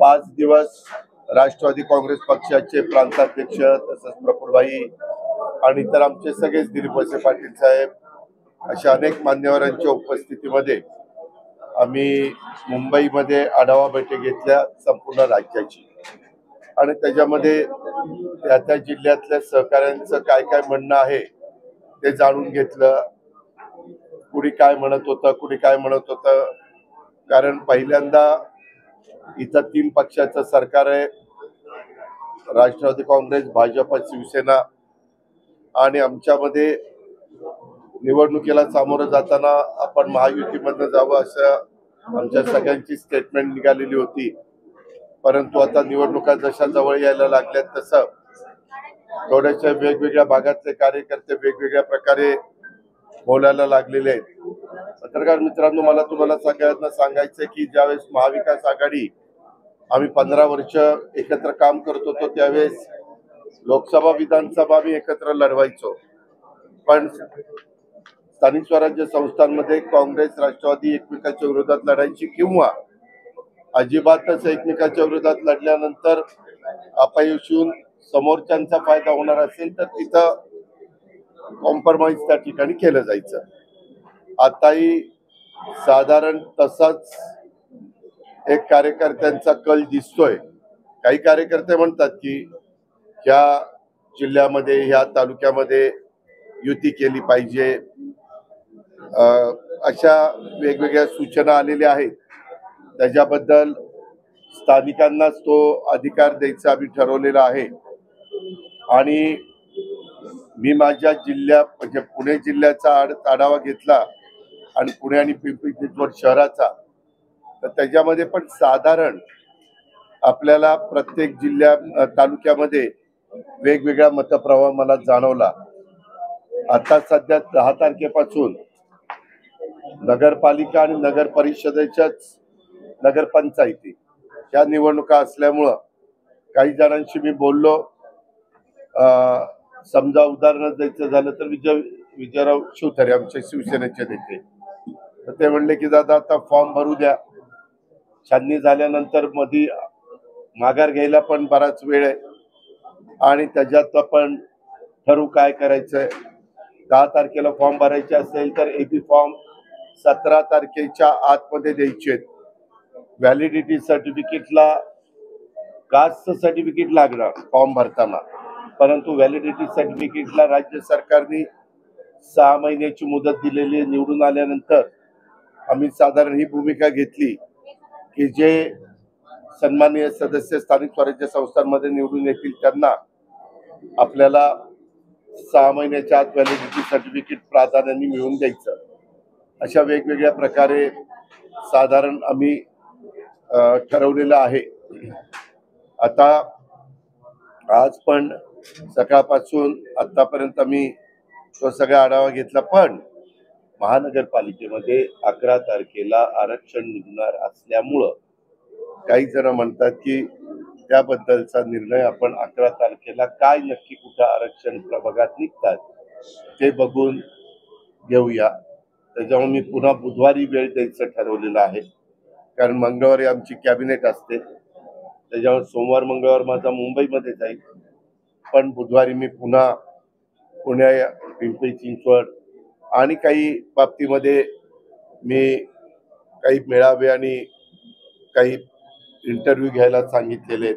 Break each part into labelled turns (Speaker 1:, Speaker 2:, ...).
Speaker 1: 5 दिवस राष्ट्रवादी काँग्रेस पक्षाचे प्रांताध्यक्ष तसंच प्रफुल्लभाई आणि इतर आमचे सगळेच दिलीप वळसे पाटील साहेब अशा अनेक मान्यवरांच्या उपस्थितीमध्ये आम्ही मुंबईमध्ये आढावा बैठक घेतल्या संपूर्ण राज्याची आणि त्याच्यामध्ये त्या जिल्ह्यातल्या सहकाऱ्यांचं काय काय म्हणणं आहे ते जाणून घेतलं. कुणी काय म्हणत होतं कारण पहिल्यांदा इथं 3 पक्षाचं सरकार आहे, राष्ट्रवादी काँग्रेस, भाजप, शिवसेना आणि आमच्यामध्ये निवडणुकीला सामोरं जाताना आपण महायुतीमधनं जावं असं आमच्या सगळ्यांची स्टेटमेंट निघालेली होती. परंतु आता निवडणुका जशा जवळ यायला लागल्यात तसं थोड्याशा वेगवेगळ्या भागातले कार्यकर्ते वेगवेगळ्या प्रकारे बोलायला लागलेले आहेत. पत्रकार मित्रांनो, मला तुम्हाला सगळ्यांना सांगायचं की ज्यावेळेस महाविकास आघाडी आम्ही 15 वर्ष एकत्र काम करत होतो त्यावेळेस लोकसभा विधानसभा आम्ही एकत्र लढवायचो. पण स्थानिक स्वराज्य संस्थांमध्ये काँग्रेस राष्ट्रवादी एकमेकाच्या विरोधात लढायची किंवा अजिबातच एकमेकाच्या विरोधात लढल्यानंतर अपयश येऊन समोरच्यांचा फायदा होणार असेल तर तिथं कॉम्प्रोमाइज त्या ठिकाणी केलं जायचं. आताही साधारण तसाच एक कार्यकर्त्यांचा कल दिसतोय. काही कार्यकर्ते म्हणतात की ह्या जिल्ह्यामध्ये ह्या तालुक्यामध्ये युती केली पाहिजे, अशा वेगवेगळ्या सूचना आलेल्या आहेत. त्याच्याबद्दल स्थानिकांनाच तो अधिकार द्यायचा आम्ही ठरवलेला आहे. आणि मी माझ्या म्हणजे पुणे जिल्ह्याचा आढावा घेतला आणि पुणे आणि पिंपरी चिंचवड शहराचा, तर त्याच्यामध्ये पण साधारण आपल्याला प्रत्येक तालुक्यामध्ये वेगवेगळा मतप्रवाह मला जाणवला. आता सध्या 10 तारखेपासून नगरपालिका आणि नगर परिषदेच्याच नगरपंचायती या निवडणुका असल्यामुळं काही जणांशी मी बोललो. समजा उदाहरण द्यायचं झालं तर विजयराव शिवथरे आमचे शिवसेनेचे नेते, तर ते म्हणले की दादा आता फॉर्म भरू द्या, छाननी झाल्यानंतर मध्ये माघार घ्यायला पण बराच वेळ आहे आणि त्याच्यात आपण ठरवू काय करायचंय. 10 तारखेला फॉर्म भरायचे असेल तर एबी फॉर्म 17 तारखेच्या आतमध्ये द्यायचे. व्हॅलिडिटी सर्टिफिकेटला कास्ट सर्टिफिकेट लागणार फॉर्म भरताना, परंतु व्हॅलिडिटी सर्टिफिकेटला राज्य सरकारने 6 महिन्याची मुदत दिलेली. निवडून आल्यानंतर आम्ही साधारण ही भूमिका घेतली की जे सन्माननीय सदस्य स्थानिक स्वराज्य संस्थांमध्ये निवडून येतील त्यांना आपल्याला 6 महिन्याच्या आत व्हॅलिडिटी सर्टिफिकेट प्राधान्याने मिळवून द्यायचं. अशा वेगवेगळ्या प्रकारे साधारण आम्ही ठरवलेलं आहे. आता आज पण सकाळपासून आतापर्यंत मी तो सगळा आढावा घेतला. पण महानगरपालिकेमध्ये 11 तारखेला आरक्षण निघणार असल्यामुळं काही जण म्हणतात की त्याबद्दलचा निर्णय आपण 11 तारखेला काय नक्की कुठं आरक्षण प्रभागात निघतात ते बघून घेऊया. त्याच्यामुळे मी पुन्हा बुधवारी वेळ द्यायचं ठरवलेलं आहे, कारण मंगळवारी आमची कॅबिनेट असते. त्याच्यामुळे सोमवार मंगळवार माझा मुंबईमध्ये जाईल, पण बुधवारी मी पुन्हा पुणे, पिंपरी चिंचवड आणि काही बाबतीमध्ये मी काही मेळावे आणि काही इंटरव्ह्यू घ्यायला सांगितलेले.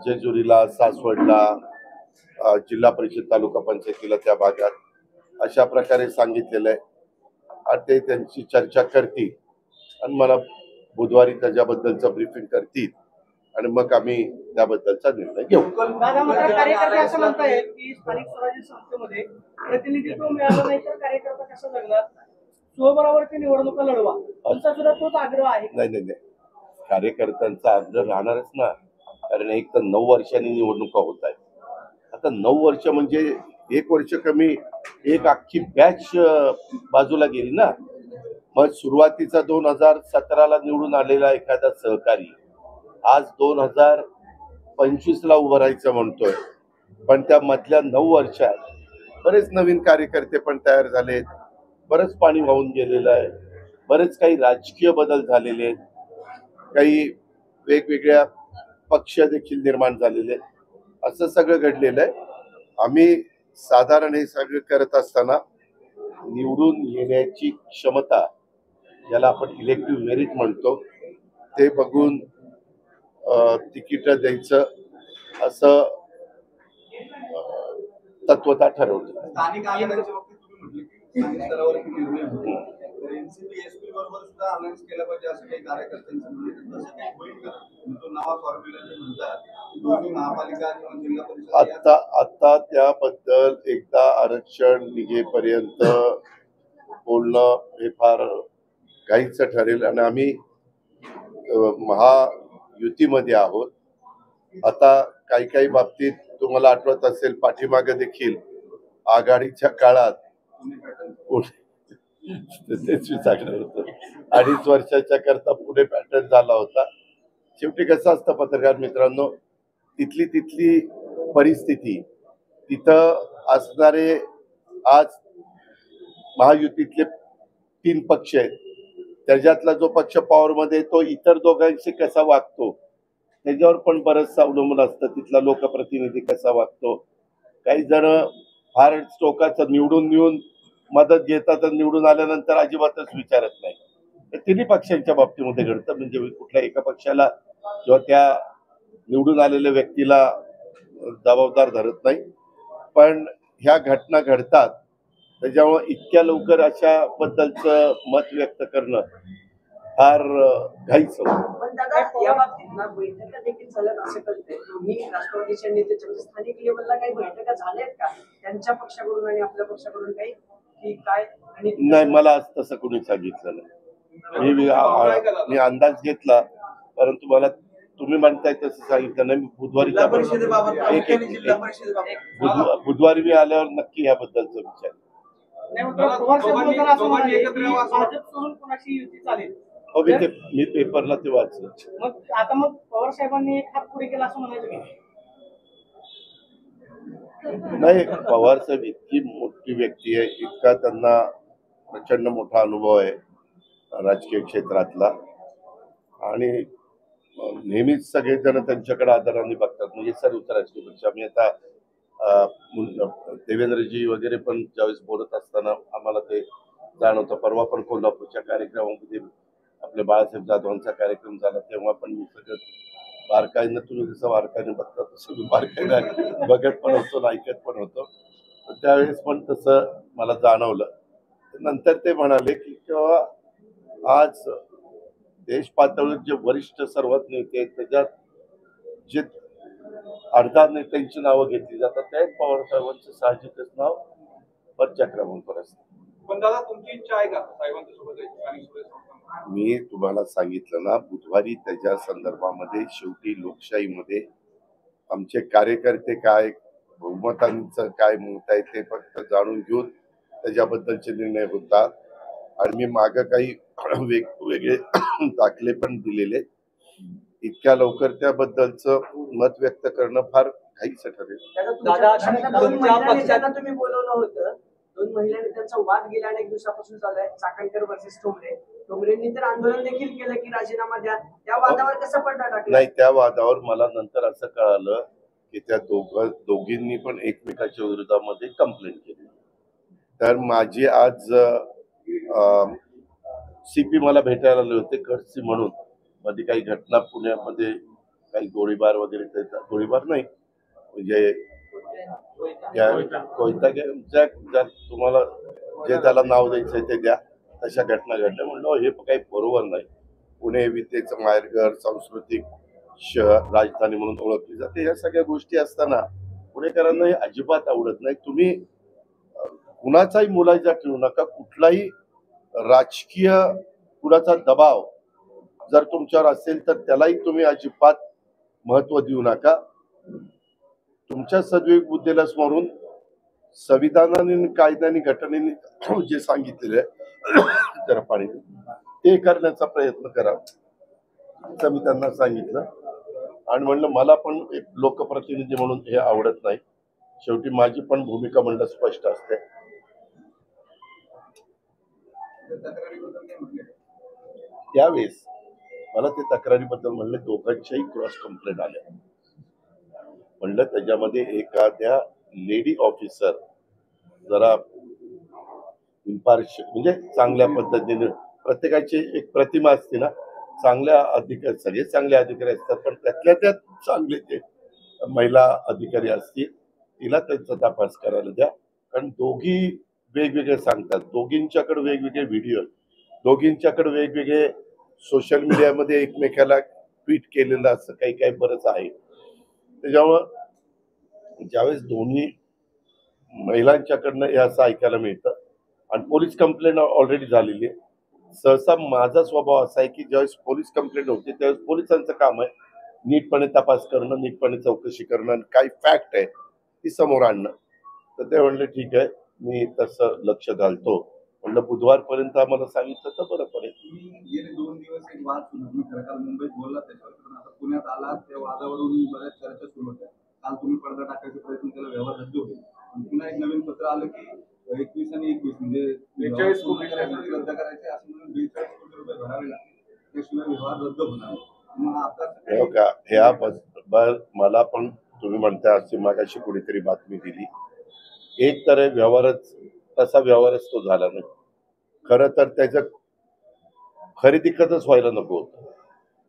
Speaker 1: जेजुरीला, सासवडला, जिल्हा परिषद तालुका पंचायतीला त्या भागात अशा प्रकारे सांगितलेलं आहे. आणि ते त्यांची चर्चा करतील आणि मला बुधवारी त्याच्याबद्दलचं ब्रीफिंग करतील आणि मग आम्ही त्याबद्दलचा निर्णय घेऊ.
Speaker 2: कार्यकर्ते असं म्हणतायत की स्थानिक स्वराज्य संस्थेमध्ये प्रतिनिधित्व मिळालं नाही तर कार्यकर्ता कसं जगणार, स्वबळावरती निवडणुका लढवा, तुमचा सुद्धा तोच आग्रह आहे.
Speaker 1: नाही, कार्यकर्त्यांचा आग्रह राहणारच ना, कारण एक तर 9 वर्षांनी निवडणुका होत आहेत. आता 9 वर्ष म्हणजे 1 वर्ष कमी, एक अख्खी बॅच बाजूला गेली ना. मग सुरुवातीचा 2017ला निवडून आलेला एखादा सहकारी आज 2025ला उभं राहायचं म्हणतोय. पण त्या मधल्या 9 वर्षात बरेच नवीन कार्यकर्ते पण तयार झालेत, बरंच पाणी वाहून गेलेलं आहे, बरेच काही राजकीय बदल झालेले आहेत, काही वेगवेगळ्या पक्ष देखील निर्माण झालेले आहेत. असं सगळं घडलेलं आहे. आम्ही साधारण हे सगळं करत असताना निवडून येण्याची क्षमता, ज्याला आपण इलेक्टिव्ह मेरिट म्हणतो, ते बघून तिकीट द्यायचं असं तत्वता ठरवलं.
Speaker 3: स्थानिक आमदारांच्या बाबतीत तुम्ही म्हटले की स्थानिक स्तरावरती निर्णय होतो, तर एनसीपी एसपी बरोबर सुद्धा अलायन्स केलं पाहिजे असं काही कार्यकर्त्यांचं म्हणणं आहे. तसं काही होईल का? तो नवा फॉर्म्युला जे म्हणतात की दोन्ही महापालिका आणि जिल्हा परिषद
Speaker 1: आता त्याबद्दल एकदा आरक्षण निघेपर्यंत बोलणं हे फार काहीच ठरेल. आणि आम्ही महायुतीमध्ये आहोत. आता काही काही बाबतीत तुम्हाला आठवत असेल, पाठीमागे देखील आघाडीच्या काळात तेच विचारलं होतं, 2.5 वर्षाच्या करता पुढे पॅटर्न झाला होता. शेवटी कसं असतं पत्रकार मित्रांनो, तिथली परिस्थिती, तिथं असणारे आज महायुतीतले 3 पक्ष आहेत, त्याच्यातला जो पक्ष पॉवरमध्ये तो इतर दोघांशी कसा वागतो त्याच्यावर पण बरंचसं अवलंबून असतं. तिथला लोकप्रतिनिधी कसा वागतो. काही जण फार टोकाचं निवडून येऊन मदत घेतात आणि निवडून आल्यानंतर अजिबातच विचारत नाही. तर तिन्ही पक्षांच्या बाबतीमध्ये घडतं. म्हणजे कुठल्या एका पक्षाला किंवा त्या निवडून आलेल्या व्यक्तीला जबाबदार धरत नाही. पण ह्या घटना घडतात, त्याच्यामुळे इतक्या लवकर अशा बद्दलचं मत व्यक्त करणं फार घाईच होतं.
Speaker 4: पण दादा या बाबतीत ना बैठका देखील झाल्यात असं कळतंय. तुम्ही राष्ट्रवादीच्या नेत्याच्या म्हणजे स्थानिक लेवलला काही बैठका झाल्यात का त्यांच्या पक्षाकडून आणि आपल्या पक्षाकडून काही की काय? आणि
Speaker 1: नाही, मला आज तसं कोणी सांगितलं नाही. मी अंदाज घेतला, परंतु मला तुम्ही म्हणताय तसं सांगितलं नाही. मी बुधवारी मी आल्यावर नक्की ह्याबद्दलचा विचार.
Speaker 2: नाही, मग पवार साहेब तर असं म्हणाले की भाजप सोडून कोणाची युती चालेल.
Speaker 1: हो, मी पेपरला ते वाचलं.
Speaker 2: मग पवार साहेबांनी एक हात पुढे केला असं म्हणायचं की
Speaker 1: नाही, पवार साहेब इतकी मोठी व्यक्ती आहे, इतका त्यांना प्रचंड मोठा अनुभव आहे राजकीय क्षेत्रातला, आणि नेहमीच सगळेजण त्यांच्याकडे आदराने बघतात. म्हणजे सर्वच राजकीय पक्ष. आम्ही आता देवेंद्रजी वगैरे पण ज्यावेळेस बोलत असताना आम्हाला ते जाणवतं. परवा पण कोल्हापूरच्या कार्यक्रमामध्ये आपले बाळासाहेब जाधवांचा कार्यक्रम झाला, तेव्हा पण मी सगळं बारकाईनं, तुम्ही जसं बारकाईने बघता तसं मी बारकाईनं बघत पण होतो, ऐकत पण होतो. त्यावेळेस पण तसं मला जाणवलं. नंतर ते म्हणाले की तेव्हा आज देश पातळीवर जे वरिष्ठ सर्वात नेते आहेत, त्याच्यात जे 18 नेत्यांची नावं घेतली जातात, त्यात पवार साहेबांचं साहजिकच नाव वरच्या क्रमांकावर असतं.
Speaker 3: पण दादा तुमची इच्छा आहे का साहेबांच्या सोबत?
Speaker 1: मी तुम्हाला सांगितलं ना, बुधवारी त्याच्या संदर्भामध्ये शेवटी लोकशाहीमध्ये आमचे कार्यकर्ते काय, बहुमतांचं काय मत आहे ते फक्त जाणून घेऊन त्याच्याबद्दलचे निर्णय होतात. आणि मी मागं काही वेगवेगळे दाखले पण दिलेले. इतक्या लवकर त्याबद्दलचं मत व्यक्त करणं फार काहीच ठरेल.
Speaker 4: तुम्ही बोलवलं होतं, 2 महिला नेत्यांचा वाद गेल्या अनेक दिवसापासून चालू आहे. चाकणकर वर्सेस ठोंबरेंनी तर आंदोलन देखील केलं की राजीनामा द्या. त्या वादावर कसं पडदा टाकला?
Speaker 1: नाही, त्या वादावर मला नंतर असं कळालं की त्या दोघींनी पण एकमेकाच्या विरोधामध्ये कंप्लेंट केली. तर माझी आज सीपी मला भेटायला आले होते, खडसी म्हणून. मध्ये काही घटना पुण्यामध्ये काही गोळीबार वगैरे, गोळीबार नाही म्हणजे तुम्हाला जे त्याला नाव द्यायचंय ते द्या, तशा घटना घडल्या. म्हणलं हे काही बरोबर नाही. पुणे विद्येचं माहेरघर, सांस्कृतिक शहर, राजधानी म्हणून ओळखली जाते. या सगळ्या गोष्टी असताना पुणेकरांना हे अजिबात आवडत नाही. तुम्ही कुणाचाही मुलाचा ठेवू नका, कुठलाही राजकीय कुणाचा दबाव जर तुमच्यावर असेल तर त्यालाही तुम्ही अजिबात महत्व देऊ नका. तुमच्या सद्विवेक बुद्धीला स्मरून संविधानाने, कायद्याने, घटनेने जे सांगितलेलं आहे जरा पाणी ते करण्याचा प्रयत्न करा, असं मी त्यांना सांगितलं. आणि म्हणलं मला पण एक लोकप्रतिनिधी म्हणून हे आवडत नाही. शेवटी माझी पण भूमिका म्हणलं स्पष्ट असते. त्यावेळेस मला ते तक्रारीबद्दल म्हणले दोघांच्याही क्रॉस कंप्लेंट आल्या. म्हणलं त्याच्यामध्ये एखाद्या लेडी ऑफिसर जरा इम्पार्शियल म्हणजे चांगल्या पद्धतीने, प्रत्येकाची एक प्रतिमा असते ना, चांगल्या अधिकारी, सगळे चांगले अधिकारी असतात पण त्यातल्या त्यात चांगले जे महिला अधिकारी असतील तिला त्यांचा तपास करायला द्या. कारण दोघी वेगवेगळे सांगतात, दोघींच्याकडे वेगवेगळे व्हिडिओ, दोघींच्याकडे वेगवेगळे सोशल मीडियामध्ये एकमेकाला ट्विट केलेलं असं काही काही बरंच आहे. त्याच्यामुळं ज्यावेळेस दोन्ही महिलांच्याकडनं हे असं ऐकायला मिळतं आणि पोलीस कंप्लेंट ऑलरेडी झालेली आहे. सहसा माझा स्वभाव असा आहे की ज्यावेळेस पोलीस कंप्लेंट होते त्यावेळेस पोलिसांचं काम आहे नीटपणे तपास करणं, नीटपणे चौकशी करणं आणि काही फॅक्ट आहे ती समोर आणणं. तर ते म्हणले ठीक आहे, मी तसं लक्ष घालतो. म्हणलं बुधवारपर्यंत आम्हाला सांगितलं तर बरं पडेल.
Speaker 3: तुम्ही गेले 2 दिवस एक वाद सुरू, तुम्ही खरं काल मुंबईत बोललात त्याच्यावर, पण आता पुण्यात आलात त्या वादावरून बऱ्याच चर्चा सुरू होत्या. काल तुम्ही पडदा टाकायचे प्रयत्न केला, व्यवहार रद्द होईल. पण पुन्हा एक नवीन पत्र आलं की 21 आणि 21 म्हणजे 42 कोटी रद्द करायचे असं म्हणून 42 कोटी रुपये भरावे लागतील, त्याशिवाय व्यवहार रद्द होणार नाही. मग आता
Speaker 1: हे बघा, ह्याबद्दल मला पण तुम्ही म्हणता अशी मागाशी कुणीतरी बातमी दिली. एक तर व्यवहारच तसा व्यवहारच तो झाला नाही. खरं तर त्याचं खरेदी खतच व्हायला नको होतं.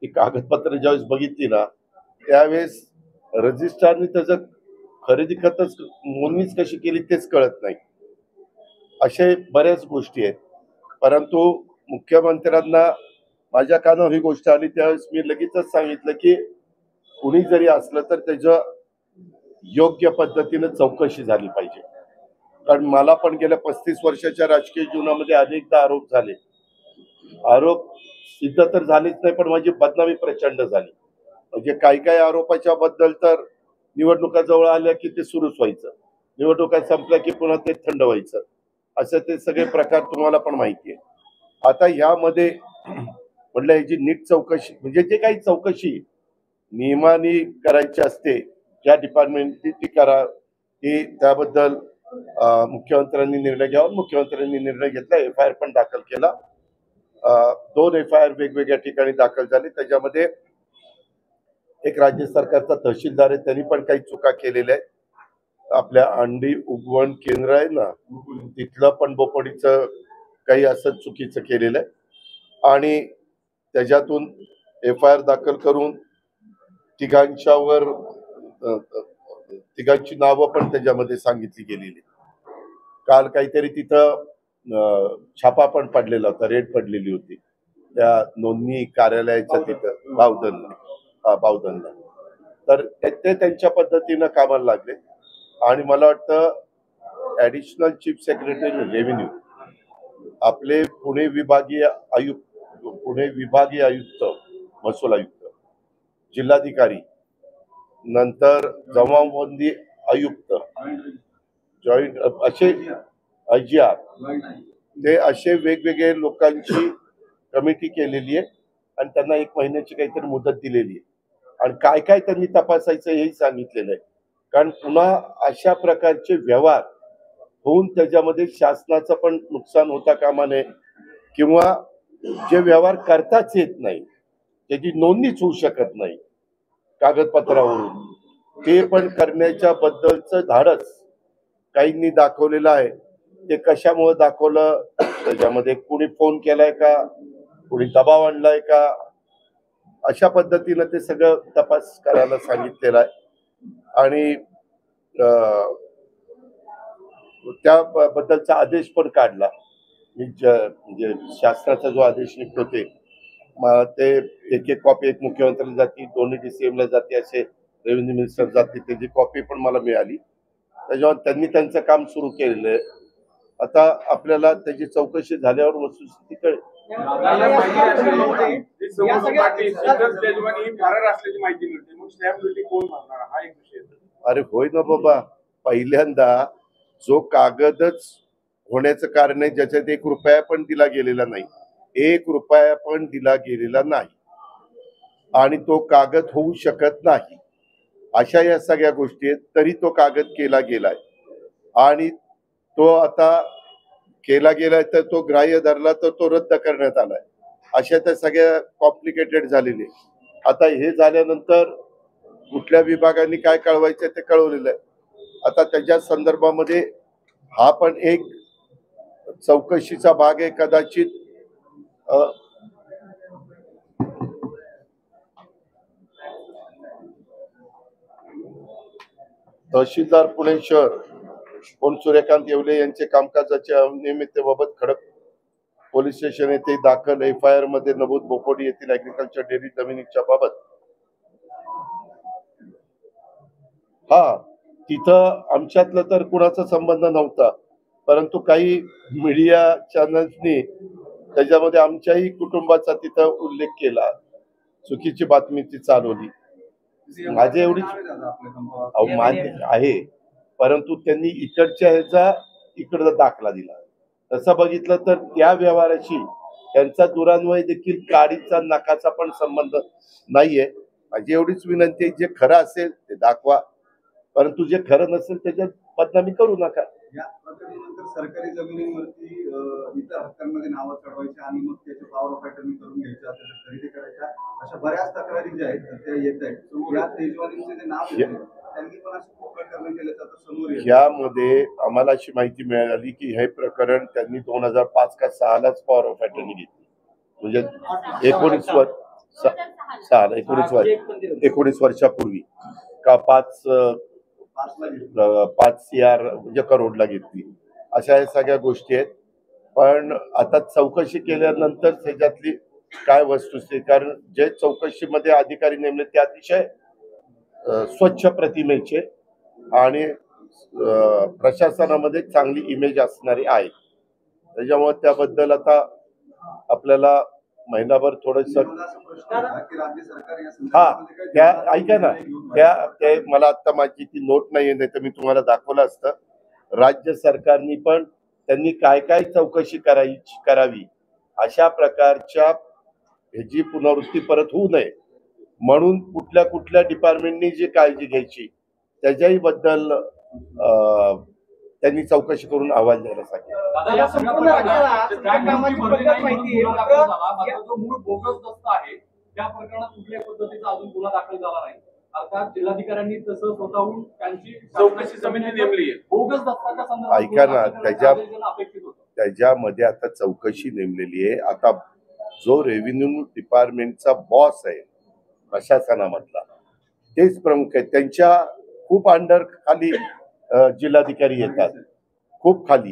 Speaker 1: ही कागदपत्र ज्यावेळेस बघितली ना त्यावेळेस रजिस्ट्रारने त्याचं खरेदी खतच नोंदणीच कशी केली तेच कळत नाही. असे बऱ्याच गोष्टी आहेत. परंतु मुख्यमंत्र्यांना माझ्या कानावर ही गोष्ट आली त्यावेळेस मी लगेचच सांगितलं की कुणी जरी असलं तर त्याचं योग्य पद्धतीने चौकशी झाली पाहिजे. कारण मला पण गेल्या 35 वर्षाच्या राजकीय जीवनामध्ये अनेकदा आरोप झाले. आरोप सिद्ध तर झालेच नाही पण माझी बदनामी प्रचंड झाली. म्हणजे काही काही आरोपाच्या बद्दल तर निवडणुका जवळ आल्या की ते सुरूच व्हायचं, निवडणुका संपल्या की पुन्हा ते थंड व्हायचं. असं ते सगळे प्रकार तुम्हाला पण माहिती आहे. आता यामध्ये म्हटलं याची नीट चौकशी म्हणजे जे काही चौकशी नियमाने करायची असते ज्या डिपार्टमेंटची ती करा. ती त्याबद्दल मुख्यमंत्र्यांनी निर्णय घ्यावा. मुख्यमंत्र्यांनी निर्णय घेतला, FIR पण दाखल केला. 2 FIR वेगवेगळ्या ठिकाणी दाखल झाले. त्याच्यामध्ये एक राज्य सरकारचा तहसीलदार आहे त्यांनी पण काही चुका केलेल्या आहेत. आपल्या अंडी उगवण केंद्र आहे ना तिथलं पण बोपडीचं काही असं चुकीचं केलेलं आहे आणि त्याच्यातून FIR दाखल करून तिघांची नावं पण त्याच्यामध्ये सांगितली गेलेली. काल काहीतरी तिथं छापा पण पडलेला होता, रेड पडलेली होती त्या नोंदणी कार्यालयाच्या तिथं बावधनला. तर ते त्यांच्या पद्धतीनं कामाला लागले आणि मला वाटतं ऍडिशनल चीफ सेक्रेटरी रेव्हेन्यू आपले पुणे विभागीय आयुक्त, महसूल आयुक्त, जिल्हाधिकारी, नंतर जमावबंदी आयुक्त, जॉईंट असे IGR, ते असे वेगवेगळे लोकांची कमिटी केलेली आहे आणि त्यांना 1 महिन्याची काहीतरी मुदत दिलेली आहे आणि काय काय त्यांनी तपासायचं हेही सांगितलेलं आहे. कारण पुन्हा अशा प्रकारचे व्यवहार होऊन त्याच्यामध्ये शासनाचं पण नुकसान होता कामा नये किंवा जे व्यवहार करताच येत नाही, त्याची नोंदणीच होऊ शकत नाही कागदपत्रावरून, ते पण करण्याच्या बद्दलचं धाडस काहींनी दाखवलेलं आहे. ते कशामुळे दाखवलं, त्याच्यामध्ये कुणी फोन केलाय का, कुणी दबाव आणलाय का, अशा पद्धतीनं ते सगळं तपास करायला सांगितलेलं आहे आणि त्याबद्दलचा आदेश पण काढला. म्हणजे शासनाचा जो आदेश निघतो ते एक कॉपी एक मुख्यमंत्र्याला जाती, 2 DCM ला जाते, असे रेव्हेन्यू मिनिस्टर जाते, त्याची कॉपी पण मला मिळाली. त्याच्यावर त्यांनी त्यांचं काम सुरू केलेलं आहे. आता आपल्याला त्याची चौकशी झाल्यावर वस्तुस्थिती कळेल. अरे होय ना बाबा, पहिल्यांदा जो कागदच होण्याचं कारण आहे ज्याच्यात 1 रुपया पण दिला गेलेला नाही, 1 रुपया पण दिला गेलेला नाही आणि तो कागद होऊ शकत नाही, अशा या सगळ्या गोष्टी आहेत. तरी तो कागद केला गेलाय आणि तो आता केला गेलाय तर तो ग्राह्य धरला तर तो रद्द करण्यात आलाय अशा त्या सगळ्या कॉम्प्लिकेटेड झालेले. आता हे झाल्यानंतर कुठल्या विभागांनी काय कळवायचं ते कळवलेलं आहे. आता त्याच्या संदर्भामध्ये हा पण एक चौकशीचा भाग आहे. कदाचित तहसीलदार पुणे शहर कोण सूर्यकांत येवले यांचे कामकाजाच्या अनियमिततेबाबत खडक पोलीस स्टेशन येथे दाखल FIR मध्ये नमूद बोपोडी येथील ऍग्रिकल्चर डेअरी जमिनीच्या बाबत हा तिथं आमच्यातलं तर कुणाचा संबंध नव्हता, परंतु काही मीडिया चॅनल्सनी त्याच्यामध्ये आमच्याही कुटुंबाचा तिथं उल्लेख केला, चुकीची बातमी ती चालवली. माझे एवढी मान्य आहे, परंतु त्यांनी इकडच्या ह्याचा इकडचा दाखला दिला. तसं बघितलं तर त्या व्यवहाराशी त्यांचा दुरान्वय देखील काडीचा नाकाचा पण संबंध नाहीये. माझी एवढीच विनंती आहे, जे खरं असेल ते दाखवा, परंतु जे खरं नसेल त्याच्यात बदनामी करू नका.
Speaker 3: या प्रकरणानंतर सरकारी जमिनीवरती इतर हक्कांमध्ये नावं चढवायची आणि मग त्याचे पॉवर ऑफ अटर्नी करून घ्यायच्या, त्याच्या खरेदी करायच्या, अशा बऱ्याच तक्रारी ज्या आहेत त्या येत आहेत. या तेजवानीचे जे नाव येते त्यांनी पण असे खूप प्रकरण केल्याचं आता समोर येतं.
Speaker 1: यामध्ये आम्हाला अशी माहिती मिळाली की हे प्रकरण त्यांनी 2005 का 6लाच पॉवर ऑफ अटर्नी घेतली, म्हणजे 19 वर्षापूर्वी का 5 CR म्हणजे करोडला घेतली. अशा या सगळ्या गोष्टी आहेत. पण आता चौकशी केल्यानंतर त्याच्यातली काय वस्तुस्थिती, कारण जे चौकशीमध्ये अधिकारी नेमले ते अतिशय स्वच्छ प्रतिमेचे आणि प्रशासनामध्ये चांगली इमेज असणारी आहे. त्याच्यामुळे त्याबद्दल आता आपल्याला महिनाभर थोडस त्या ऐका ना, त्या मला आता माझी ती नोट नाहीये, नाही तर मी तुम्हाला दाखवलं असतं. राज्य सरकारनी पण त्यांनी काय काय चौकशी करावी अशा प्रकारच्या ह्याची पुनरावृत्ती परत होऊ नये म्हणून कुठल्या कुठल्या डिपार्टमेंटनी जी काळजी घ्यायची त्याच्याही बद्दल त्यांनी चौकशी करून अहवाल द्यायला सांगितलं.
Speaker 5: त्या प्रकरणात कुठल्याही पद्धतीचा अजून गुन्हा दाखल झाला नाही. अर्थात जिल्हाधिकाऱ्यांनी तसं स्वतःहून त्यांची चौकशी समिती नेमली आहे. बोगस दस्ताच्या संदर्भात
Speaker 1: ऐका ना, त्याच्यामध्ये आता चौकशी नेमलेली आहे. आता जो रेव्हेन्यू डिपार्टमेंटचा बॉस आहे प्रशासनामधला तेच प्रमुख आहे. त्यांच्या खूप अंडर खाली जिल्हाधिकारी येतात, खूप खाली,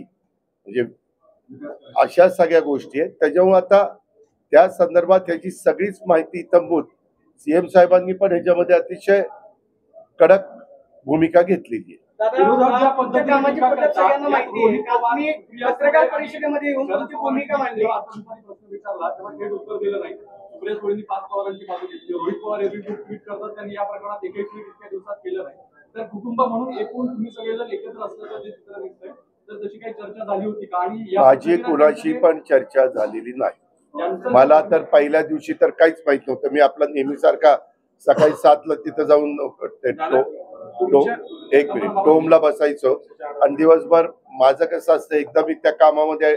Speaker 1: म्हणजे अशा सगळ्या गोष्टी आहेत. त्याच्यामुळे आता त्या संदर्भात त्याची सगळीच माहिती इत्थंभूत CM साहेबांनी पण ह्याच्यामध्ये अतिशय कडक भूमिका घेतलेली आहे.
Speaker 2: पत्रकार परिषदेमध्ये येऊन तुमची भूमिका मांडली.
Speaker 5: उत्तर दिलं नाही. सुप्रिया सुळेंनी 5 पवारांची बाजू घेतली. रोहित पवार हे ट्विट करतात, त्यांनी या प्रकरणात एकही ट्विट इतक्या दिवसात केलं नाही. तर कुटुंब म्हणून एकूण तुम्ही सगळेजण एकत्र असल्याचं जे चित्र दिसतंय, तर तशी काही चर्चा झाली होती का? आणि
Speaker 1: माझी कुणाशी पण चर्चा झालेली नाही. मला तर पहिल्या दिवशी तर काहीच माहित नव्हतं. मी आपला नेहमीसारखा सकाळी 7ला तिथं जाऊन एक मिनिट टोमला बसायचो आणि दिवसभर माझं कसं असतं, एकदा मी त्या कामामध्ये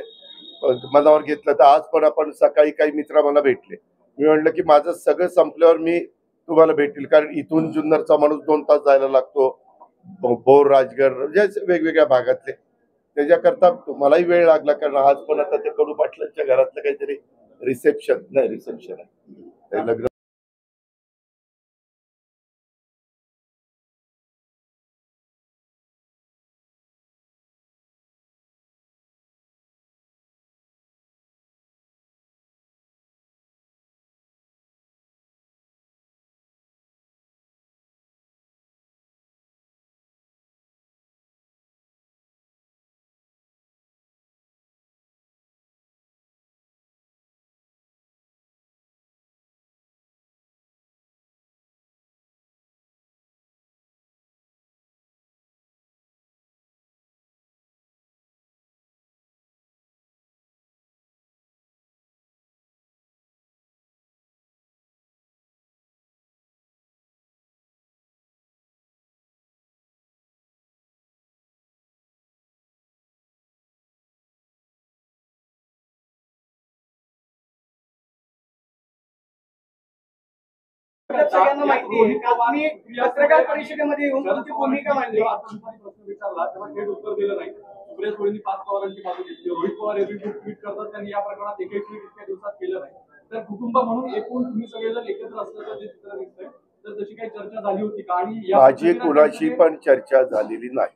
Speaker 1: मनावर घेतलं तर आज पण आपण सकाळी काही मित्र मला भेटले. मी म्हटलं की माझं सगळं संपल्यावर मी तुम्हाला भेटेल, कारण इथून जुन्नरचा माणूस 2 तास जायला लागतो, भोर राजगड म्हणजे वेगवेगळ्या भागातले. त्याच्याकरता मलाही वेळ लागला, कारण आज पण आता ते कडू पाटलांच्या घरातलं काहीतरी रिसेप्शन आहे, लग्न
Speaker 2: राज्यात सगळ्यांना माहिती आहे. काल तुम्ही पत्रकार परिषदेमध्ये येऊन तुमची भूमिका मांडली.
Speaker 5: आता दुपारी प्रश्न विचारला तेव्हा थेट उत्तर दिलं नाही. सुप्रिया सुळेंनी पाच पवारांची बाजू घेतली. रोहित पवार एरवी ट्विट करतात, त्यांनी या प्रकरणात एकही ट्विट इतक्या दिवसात केलं नाही. तर कुटुंब म्हणून एकूण तुम्ही सगळेजण एकत्र असल्याचं जे चित्र दिसतंय, तर तशी काही चर्चा झाली होती का? आणि या
Speaker 1: माझी कुणाशी पण चर्चा झालेली नाही.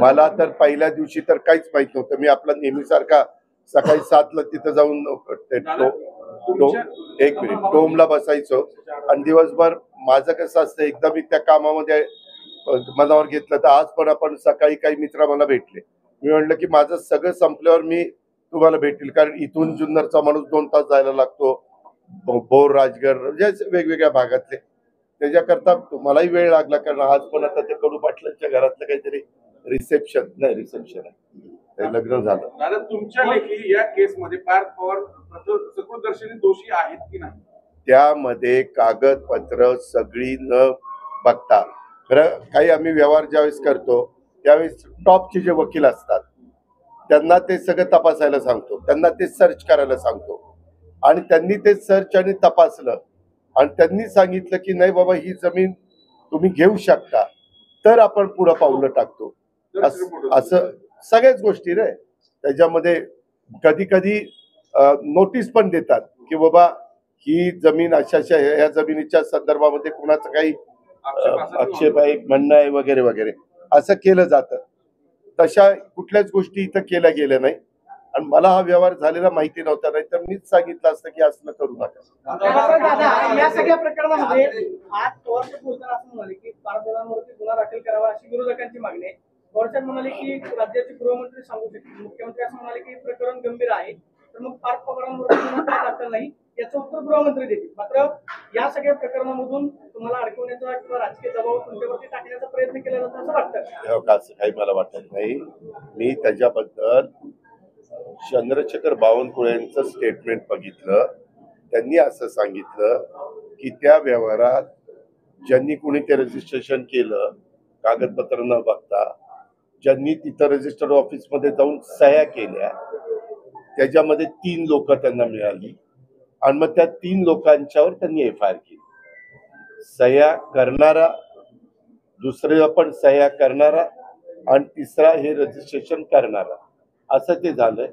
Speaker 1: मला तर पहिल्या दिवशी तर काहीच माहित नव्हतं. मी आपला नेहमीसारखा सकाळी 7ला तिथं जाऊन एक मिनिट डोमला बसायचो आणि दिवसभर माझं कसं असतं, एकदा मी त्या कामामध्ये मनावर घेतलं तर आज पण आपण सकाळी काही मित्र मला भेटले. मी म्हटलं की माझं सगळं संपल्यावर मी तुम्हाला भेटेल, कारण इथून जुन्नरचा माणूस 2 तास जायला लागतो, भोर राजगड म्हणजे वेगवेगळ्या भागातले. त्याच्याकरता तुम्हालाही वेळ लागला, कारण आज पण आता ते कडू पाटलांच्या घरातलं काहीतरी रिसेप्शन आहे, ते लग्न झालं.
Speaker 6: दादा, तुमच्या लेखी या केसमध्ये पार्थ पवार सकृतदर्शनी दोषी आहेत की नाही?
Speaker 1: त्यामध्ये कागदपत्र सगळी न बघता, खरं काही आम्ही व्यवहार ज्यावेळेस करतो त्यावेळेस टॉपचे जे वकील असतात त्यांना ते सगळं तपासायला सांगतो, त्यांना ते सर्च करायला सांगतो, आणि त्यांनी ते सर्च आणि तपासलं आणि त्यांनी सांगितलं की नाही बाबा ही जमीन तुम्ही घेऊ शकता, तर आपण पुढं पावलं टाकतो. असं सगळ्याच गोष्टी रे. त्याच्यामध्ये कधी कधी नोटीस पण देतात की बाबा ही जमीन अशा ह्या जमिनीच्या संदर्भामध्ये कुणाचं काही आक्षेप आहे, म्हणणं आहे वगैरे वगैरे असं केलं जातं. तशा कुठल्याच गोष्टी इथं केल्या गेल्या नाही आणि मला हा व्यवहार झालेला माहिती नव्हता, नाही तर मीच सांगितलं असतं की असं करू नका.
Speaker 2: दादा, या सगळ्या प्रकरणामध्ये आज पवार बोलताना असं म्हणाले की पारदर्शकांवरती गुन्हा दाखल करावा अशी विरोधकांची मागणी आहे. पवार म्हणाले की राज्याचे गृहमंत्री सांगू शकतील, मुख्यमंत्री असं म्हणाले की प्रकरण गंभीर आहे, तर मग पार्थ पवारांवरती गुन्हा का दाखल नाही याचं उत्तर गृहमंत्री देतील. मात्र या सगळ्या प्रकरणामधून तुम्हाला अडकवण्याचा किंवा राजकीय दबाव तुमच्यावरती टाकण्याचा प्रयत्न केला जातो असं वाटतं?
Speaker 1: असं काही मला वाटत नाही. मी त्याच्याबद्दल चंद्रशेखर बावनकुळे यांचं स्टेटमेंट बघितलं. त्यांनी असं सांगितलं की त्या व्यवहारात ज्यांनी कुणी ते रजिस्ट्रेशन केलं कागदपत्र न बघता, ज्यांनी तिथं रजिस्टर ऑफिसमध्ये जाऊन सह्या केल्या, त्याच्यामध्ये 3 लोक त्यांना मिळाली आणि मग त्या 3 लोकांच्यावर त्यांनी FIR केली. सह्या करणारा, दुसऱ्या पण सह्या करणारा आणि तिसरा हे रजिस्ट्रेशन करणारा, असं ते झालंय.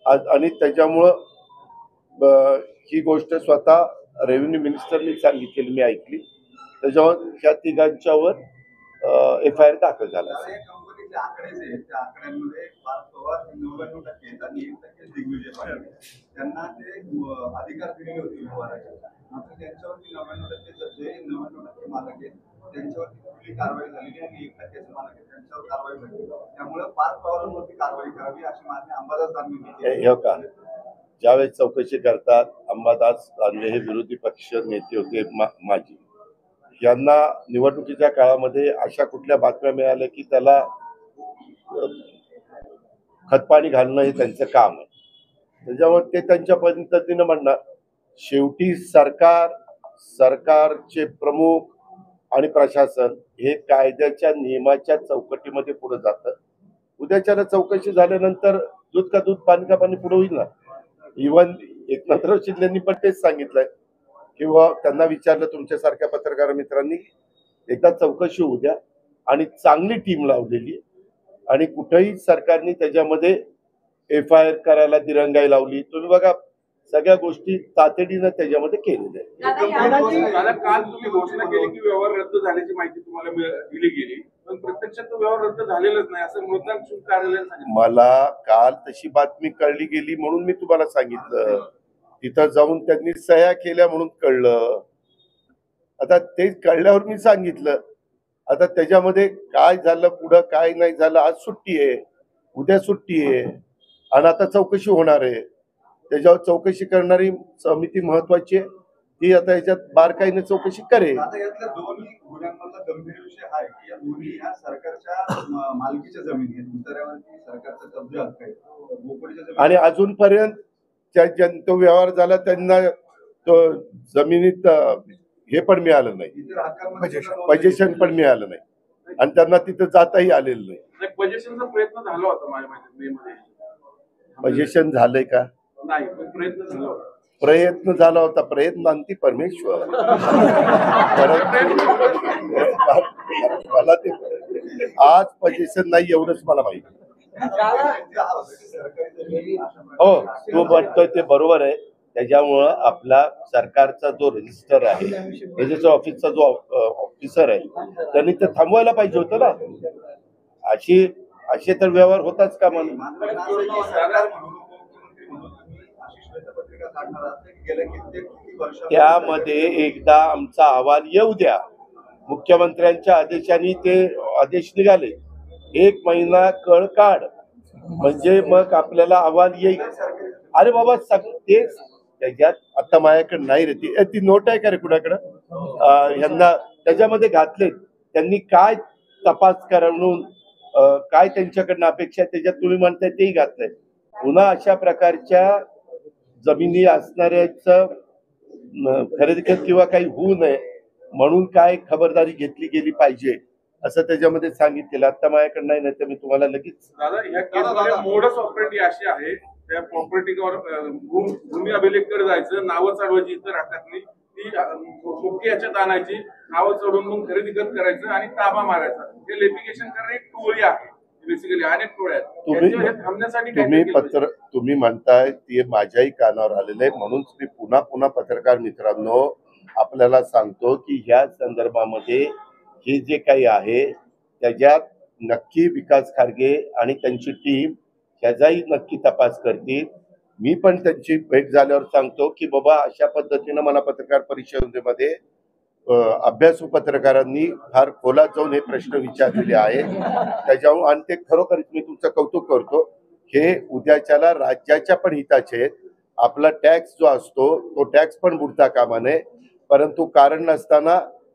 Speaker 1: आणि त्याच्यामुळं ही गोष्ट स्वतः रेव्हेन्यू मिनिस्टरनी सांगितलेली मी ऐकली. त्याच्यावर ह्या तिघांच्यावर FIR दाखल झाला.
Speaker 3: या कंपनीचे आकडे जे आहेत त्या आकड्यांमध्ये पार्थ पवार 99% आहेत आणि 1% दिग्विजय पाटील. त्यांना ते अधिकार दिलेले होते व्यवहाराचे. मात्र त्यांच्यावरती 99% जे 99% मालक आहेत त्यांच्यावरती कुठली कारवाई झालेली आणि 1%चे मालक आहेत त्यांच्यावर कारवाई झाली. त्यामुळे पार्थ पवारांवरती कारवाई करावी अशी मागणी अंबादास दानवे
Speaker 1: हे का ज्यावेळेस चौकशी करतात, अंबादास दानवे हे विरोधी पक्ष नेते होते माजी, यांना निवडणुकीच्या काळामध्ये अशा कुठल्या बातम्या मिळाल्या की त्याला खतपाणी घालणं हे त्यांचं काम आहे. त्याच्यामुळे ते त्यांच्या पद्धतीनं म्हणणार. शेवटी सरकारचे प्रमुख आणि प्रशासन हे कायद्याच्या नियमाच्या चौकटीमध्ये पुढे जातं. उद्याच्याला चौकशी झाल्यानंतर दूध का दूध पाणी का पाणी पुढे होईल ना. इव्हन एकनाथराव शिंदेंनी पण तेच सांगितलंय किंवा त्यांना विचारलं तुमच्यासारख्या पत्रकार मित्रांनी, एकदा चौकशी होऊ द्या, आणि चांगली टीम लावलेली आणि कुठेही सरकारने त्याच्यामध्ये FIR करायला दिरंगाई लावली. तुम्ही बघा सगळ्या गोष्टी तातडीनं त्याच्यामध्ये केलेल्या आहेत.
Speaker 6: दादा, काल तुम्ही घोषणा केली की व्यवहार रद्द झाल्याची माहिती तुम्हाला दिली गेली, पण प्रत्यक्षात तो व्यवहार रद्द झालेलाच नाही असं मतदान शुल्क कार्यालयाने सांगितलं.
Speaker 1: मला काल तशी बातमी कळली गेली म्हणून मी तुम्हाला सांगितलं. तिथं जाऊन त्यांनी सह्या केल्या म्हणून कळलं. आता ते कळल्यावर मी सांगितलं. आता त्याच्यामध्ये काय झालं पुढं काय नाही झालं, आज सुट्टी आहे, उद्या सुट्टी आहे आणि आता चौकशी होणार आहे. त्याच्यावर चौकशी करणारी समिती महत्वाची आहे, ती आता याच्यात बारकाईने चौकशी करेल.
Speaker 3: आता यातल्या दोन्ही गुन्ह्यांमधला गंभीर विषय हा आहे की या दोन्ही ह्या सरकारच्या मालकीच्या जमिनी आहेत, उतार्यावरती सरकारचा कब्जा हक्क आहे, बोकडीच्या जमिनी.
Speaker 1: आणि अजूनपर्यंत तो व्यवहार झाला त्यांना तो जमिनीत हे पण मिळालं नाही,
Speaker 3: इतर हक्कांमध्ये
Speaker 1: पजेशन पण मिळालं नाही आणि त्यांना तिथं जाताही आलेलं नाही.
Speaker 6: पजेशनचा प्रयत्न झाला होता माझ्या माहितीत मे मध्ये.
Speaker 1: पजेशन झालंय का?
Speaker 6: नाही, पण प्रयत्न झाला होता.
Speaker 1: प्रयत्न झाला होता, प्रयत्न अंती परमेश्वर. परंतु मला ते आज पोझिशन नाही एवढंच मला माहिती. हो, तू म्हणतोय ते बरोबर आहे. त्याच्यामुळं आपला सरकारचा जो रजिस्टर आहे, रजिस्टर ऑफिसचा जो ऑफिसर आहे, त्यांनी ते थांबवायला पाहिजे होतं ना. असे तर व्यवहार होताच का म्हणून. त्यामध्ये एकदा आमचा अहवाल येऊ द्या. मुख्यमंत्र्यांच्या आदेशाने ते आदेश निघाले, 1 महिना कळ काढ म्हणजे मग आपल्याला अहवाल येईल. अरे बाबा तेच त्याच्यात आता माझ्याकडे नाही रे ती नोट आहे का रे कुणाकडं यांना त्याच्यामध्ये घातले. त्यांनी काय तपास करून काय त्यांच्याकडनं अपेक्षा त्याच्यात तुम्ही म्हणताय तेही घातलंय. पुन्हा अशा प्रकारच्या जमिनी असणाऱ्याच खरेदी किंवा काही होऊ नये म्हणून काय खबरदारी घेतली गेली पाहिजे असं त्याच्यामध्ये सांगितलेलं. आता माझ्याकडे नाही, तर मी तुम्हाला लगेच.
Speaker 6: दादा, ह्या केसमध्ये मोडस ऑपरेंडी अशी आहे, त्या प्रॉपर्टीवर भूमी अभिलेखकडे जायचं, नावं चढवायची इतर हातातली, ती मुख्य याच्यात आणायची, नावं चढवून मग खरेदी करायचं आणि ताबा मारायचा. हे लिटिगेशन करणं एक टोळी आहे बेसिकली, अनेक टोळ्या आहेत. थांबण्यासाठी
Speaker 1: तुम्ही म्हणताय ते माझ्याही कानावर आलेलं आहे. म्हणून मी पुन्हा पत्रकार मित्रांनो आपल्याला सांगतो की ह्या संदर्भामध्ये हे जे काही आहे त्याच्यात नक्की विकास खारगे आणि त्यांची टीम ह्याचाही नक्की तपास करतील. मी पण त्यांची भेट झाल्यावर सांगतो की बाबा अशा पद्धतीनं मला पत्रकार परिषदेमध्ये अभ्यासू पत्रकारांनी फार खोलात जाऊन हे प्रश्न विचारलेले आहे. त्याच्यावर आणि ते खरोखरच मी तुमचं कौतुक करतो. हे उद्याच्याला राज्याच्या पण हिताचे आहेत. आपला टॅक्स जो असतो तो टॅक्स पण बुडता कामा नये. परंतु कारण नसताना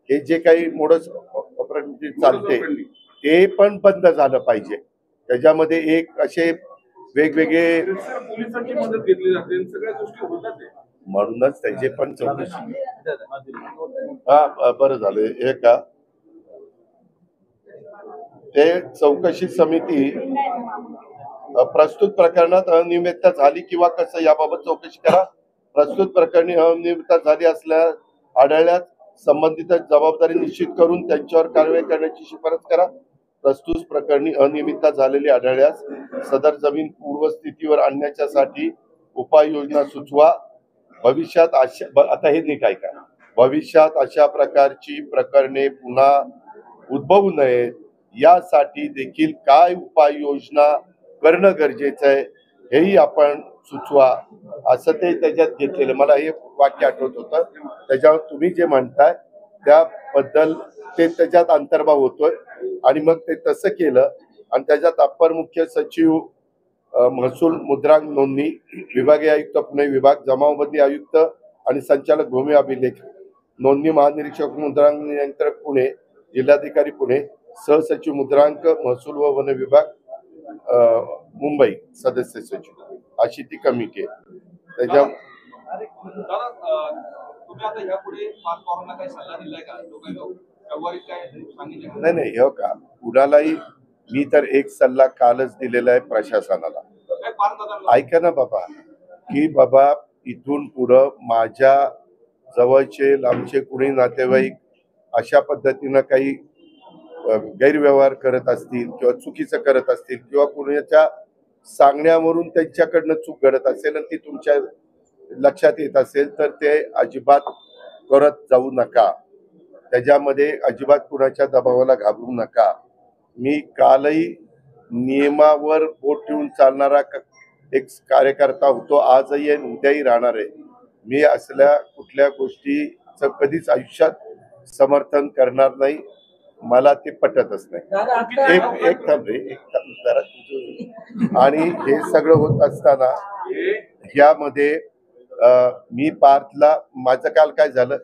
Speaker 1: हे जे काही मोडस ऑपरेंडी चालते ते पण बंद झालं पाहिजे. त्याच्यामध्ये एक असे वेगवेगळे
Speaker 6: पोलिसांची मदत घेतली जाते, सगळ्या गोष्टी होतात.
Speaker 1: म्हणूनच त्याचे पण चौकशी. हा बरं झालं हे का ते चौकशी समिती प्रस्तुत प्रकरणात अनियमितता झाली किंवा कसं याबाबत चौकशी करा. प्रस्तुत प्रकरणी अनियमितता झाली असल्यास आढळल्यास संबंधित जबाबदारी निश्चित करून त्यांच्यावर कारवाई करण्याची शिफारस करा. प्रस्तुत प्रकरणी अनियमितता झालेली आढळल्यास सदर जमीन पूर्वस्थितीवर आणण्यासाठी उपाययोजना सुचवा. भविष्यात आता हे नीट ऐका, भविष्यात अशा प्रकारची प्रकरणे पुन्हा उद्भवू नयेत यासाठी देखील काय उपाययोजना करणं गरजेचं आहे हेही आपण सुचवा असं ते त्याच्यात घेतलेलं. मला हे वाक्य आठवत होतं. त्याच्यावर तुम्ही जे म्हणताय त्याबद्दल ते त्याच्यात अंतर्भाव होतोय आणि मग ते तसं केलं आणि त्याच्यात अप्पर मुख्य सचिव महसूल मुद्रांक नोंदणी विभागीय आयुक्त पुणे विभाग, जमावबंदी आयुक्त आणि संचालक भूमी अभिलेख नोंदणी महानिरीक्षक मुद्रांक नियंत्रक पुणे, जिल्हाधिकारी पुणे, सहसचिव मुद्रांक महसूल व वन विभाग मुंबई, सदस्य सचिव अशी ती कमिटी आहे. त्याच्या नाही हो का कुणालाही मी तर एक सल्ला कालच दिलेला आहे प्रशासनाला. ऐका ना बाबा की बाबा इथून पुढं माझ्या जवळचे लांबचे कुणी नातेवाईक अशा पद्धतीनं काही गैरव्यवहार करत असतील किंवा चुकीचं करत असतील किंवा कुणाच्या सांगण्यावरून त्यांच्याकडनं चूक घडत असेल आणि ती तुमच्या लक्षात येत असेल तर ते अजिबात करत जाऊ नका. त्याच्यामध्ये अजिबात कुणाच्या दबावाला घाबरू नका. मी कालही नियमावर बोट ठेवून चालणारा एक कार्यकर्ता होतो, आजही आहे, उद्याही राहणार आहे. मी असल्या कुठल्या गोष्टीचं कधीच आयुष्यात समर्थन करणार नाही. मला ते पटतच नाही. एक थांब जरा. आणि हे सगळं होत असताना यामध्ये मी पार्थला माझं काल काय झालं,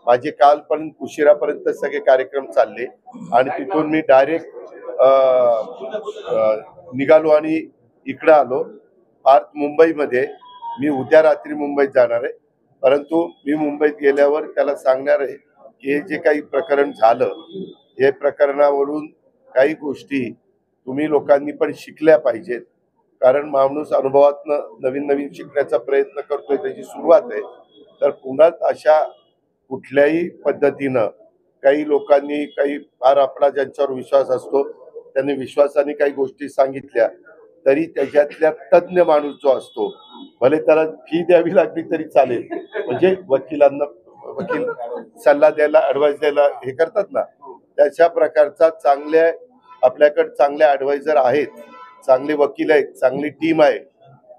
Speaker 1: माझे काल पण उशिरापर्यंत सगळे कार्यक्रम चालले आणि तिथून मी डायरेक्ट निघालो आणि इकडं आलो पार्थ मुंबईमध्ये. मी उद्या रात्री मुंबईत जाणार आहे. परंतु मी मुंबईत गेल्यावर त्याला सांगणार आहे की हे जे काही प्रकरण झालं हे प्रकरणावरून काही गोष्टी तुम्ही लोकांनी पण शिकल्या पाहिजेत. कारण माणूस अनुभवातनं नवीन नवीन शिकण्याचा प्रयत्न करतोय, त्याची सुरुवात आहे. तर पुन्हा अशा कुठल्याही पद्धतीनं काही लोकांनी काही फार आपला ज्यांच्यावर विश्वास असतो त्यांनी विश्वासाने काही गोष्टी सांगितल्या तरी त्याच्यातल्या तज्ञ माणूस जो असतो, भले त्याला फी द्यावी लागली तरी चालेल, म्हणजे वकिलांना वकील सल्ला द्यायला ऍडवाइस द्यायला हे करतात ना, त्याच्या प्रकारचा आपल्याकडे चांगले ऍडवायझर आहेत, चांगले वकील आहेत, चांगली टीम आहे,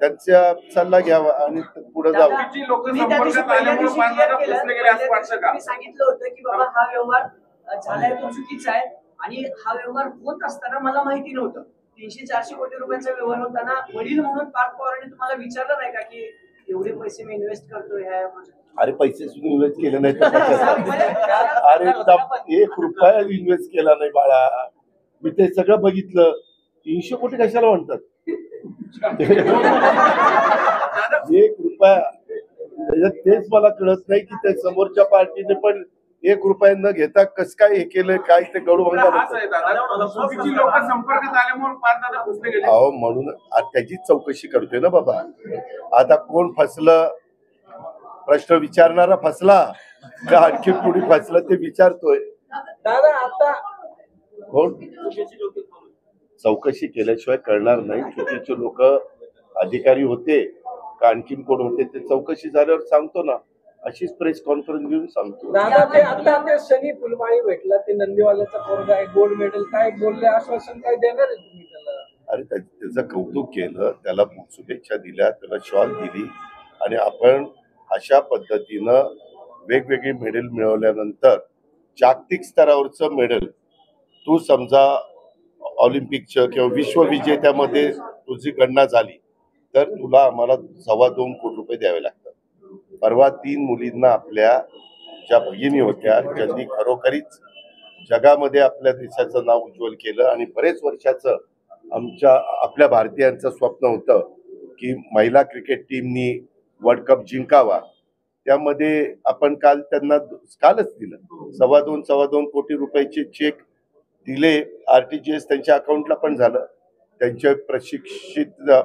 Speaker 1: त्यांचा सल्ला घ्यावा आणि पुढे जावं.
Speaker 6: बाकीची लोक
Speaker 4: तुम्ही त्या दिवशी
Speaker 6: संपर्कात
Speaker 4: पहिल्या
Speaker 6: आल्यामुळे
Speaker 4: दिवशी
Speaker 6: पानदादा
Speaker 4: clear केलं.
Speaker 6: फसले गेले असं वाटतं का?
Speaker 4: तुम्ही सांगितलं होतं की बाबा हा व्यवहार झालाय तो चुकीचा आहे आणि हा व्यवहार होत असताना मला माहिती नव्हतं. 300-400 कोटी रुपयांचा व्यवहार होताना वडील म्हणून पार्थ पवारांनी तुम्हाला विचारलं नाही का की एवढे पैसे मी इन्व्हेस्ट करतोय ह्या प्रोजेक्ट?
Speaker 1: अरे पैसे सुद्धा इन्व्हेस्ट केले नाही तर अरे एक रुपया इन्व्हेस्ट केला नाही बाळा, मी ते सगळं बघितलं. 300 कोटी कशाला म्हणतात? 1 रुपया त्याच्यात तेच मला कळत नाही की त्या समोरच्या पार्टीने पण 1 रुपया न घेता कसं काय हे केलं, काय ते गडू
Speaker 6: हाच आहे दादा, चुकीची लोक संपर्कात आल्यामुळे पानदादा फसले गेले.
Speaker 1: अहो म्हणून त्याची चौकशी करतोय ना बाबा. आता कोण फसलं, प्रश्न विचारणारा फसला का आणखी कुणी फसलं ते विचारतोय.
Speaker 2: दादा आता
Speaker 1: कोण चौकशी केल्याशिवाय कळणार नाही चुकीचे लोक अधिकारी होते का आणखीन कोण होते ते चौकशी झाल्यावर सांगतो ना, अशीच प्रेस कॉन्फरन्स घेऊन सांगतो.
Speaker 2: दादा ते आता ते शनी फुलमाळी भेटला, ते नंदीवाल्याचा पोरगा आहे, गोल्ड मेडल, काय बोलले, आश्वासन काय देणार आहे तुम्ही त्याला?
Speaker 1: अरे त्याचं कौतुक केलं, त्याला शुभेच्छा दिल्या, त्याला शॉल दिली आणि आपण अशा पद्धतीनं वेगवेगळी मेडल मिळवल्यानंतर जागतिक स्तरावरचं मेडल तू समजा ऑलिम्पिकचं किंवा विश्वविजेत्यामध्ये तुझी गणना झाली तर तुला आम्हाला 2.25 कोटी रुपये द्यावे लागतात. परवा 3 मुलींना आपल्या ज्या भगिनी होत्या ज्यांनी खरोखरीच जगामध्ये आपल्या देशाचं नाव उज्ज्वल केलं आणि बरेच वर्षाचं आपल्या भारतीयांचं स्वप्न होतं की महिला क्रिकेट टीमनी वर्ल्ड कप जिंकावा. त्यामध्ये आपण कालच दिलं 2.25 कोटी रुपयाचे चेक दिले. RTGS त्यांच्या अकाउंटला पण झालं. त्यांच्या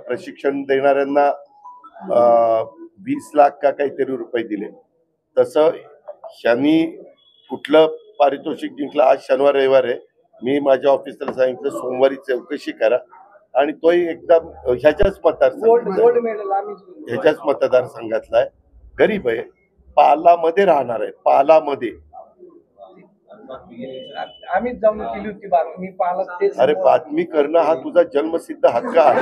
Speaker 1: प्रशिक्षण देणाऱ्यांना 20 लाख का काहीतरी रुपये दिले. तसं यांनी कुठलं पारितोषिक जिंकलं, आज शनिवार रविवार आहे, मी माझ्या ऑफिसला सांगितलं सोमवारी चौकशी करा आणि तोही एकदम ह्याच्याच
Speaker 2: गोल्ड मेडल आम्ही
Speaker 1: मतदारसंघातला आहे, गरीब आहे, पालामध्ये राहणार आहे, पालामध्ये.
Speaker 2: आम्हीच जाऊन केली होती बातमी, पालक तेच.
Speaker 1: अरे बातमी करणं हा तुझा जन्मसिद्ध हक्क आहे.